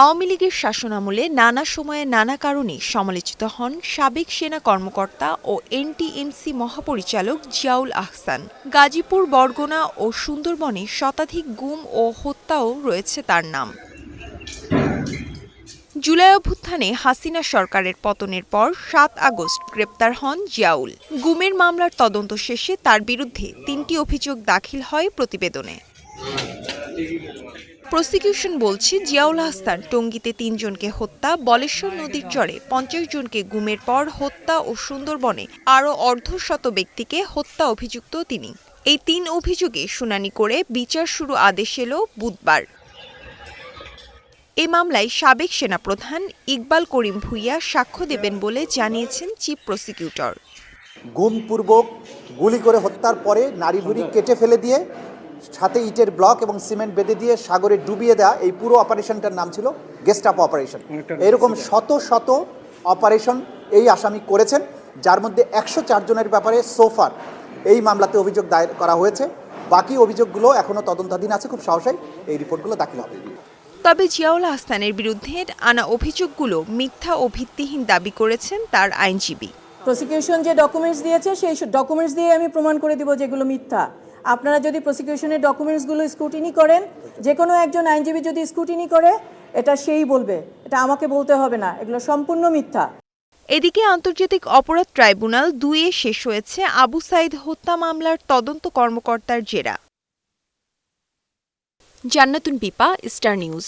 আওয়ামী লীগের শাসনামলে নানা সময়ে নানা কারণে সমালোচিত হন সাবেক সেনা কর্মকর্তা ও এনটিএমসি মহাপরিচালক জিয়াউল আহসান। গাজীপুর, বরগুনা ও সুন্দরবনে শতাধিক গুম ও হত্যাও রয়েছে তার নাম। জুলাই অভ্যুত্থানে হাসিনা সরকারের পতনের পর ৭ আগস্ট গ্রেপ্তার হন জিয়াউল। গুমের মামলার তদন্ত শেষে তার বিরুদ্ধে ৩টি অভিযোগ দাখিল হয় প্রতিবেদনে। প্রসিকিউশন বলছে, জিয়াউল আহসান টঙ্গীতে ৩ জনকে হত্যা, বলেশ্বর নদীর চরে ৫০ জনকে গুমের পর হত্যা ও সুন্দরবনে আরও অর্ধশত ব্যক্তিকে হত্যা অভিযুক্ত তিনি। এই ৩ অভিযোগে শুনানি করে বিচার শুরু আদেশ এলো বুধবার। এ মামলায় সাবেক সেনাপ্রধান ইকবাল করিম ভূঁইয়া সাক্ষ্য দেবেন বলে জানিয়েছেন চিফ প্রসিকিউটর। গুমপূর্বক গুলি করে হত্যার পরে নাড়ি ভুড়ি কেটে ফেলে দিয়ে সাথে ইটের ব্লক এবং সিমেন্ট বেঁধে দিয়ে সাগরে ডুবিয়ে দেওয়া, এই পুরো অপারেশনটার নাম ছিল গেস্টাপো অপারেশন। এরকম শত শত অপারেশন এই আসামি করেছেন, যার মধ্যে ১০৪ জনের ব্যাপারে সোফার এই মামলাতে অভিযোগ দায়ের করা হয়েছে। বাকি অভিযোগগুলো এখনও তদন্তাধীন আছে, খুব সহসাই এই রিপোর্টগুলো দাখিল হবে। তবে জিয়াউল আহসানের বিরুদ্ধে আনা অভিযোগগুলো মিথ্যা ও ভিত্তিহীন দাবি করেছেন তার আইনজীবী। প্রসিকিউশন যে ডকুমেন্টস দিয়েছে সেই ডকুমেন্টস দিয়ে আমি প্রমাণ করে দিব যেগুলো মিথ্যা। আপনারা যদি প্রসিকিউশনের ডকুমেন্টসগুলো স্ক্রুটিনি করেন, যে কোনো একজন আইনজীবী যদি স্ক্রুটিনি করে, এটা সেই বলবে, এটা আমাকে বলতে হবে না, এগুলো সম্পূর্ণ মিথ্যা। এদিকে আন্তর্জাতিক অপরাধ ট্রাইব্যুনাল ২-এ শেষ হয়েছে আবু সাইদ হত্যা মামলার তদন্ত কর্মকর্তার জেরা। জান্নাতুন পিপা, স্টার নিউজ।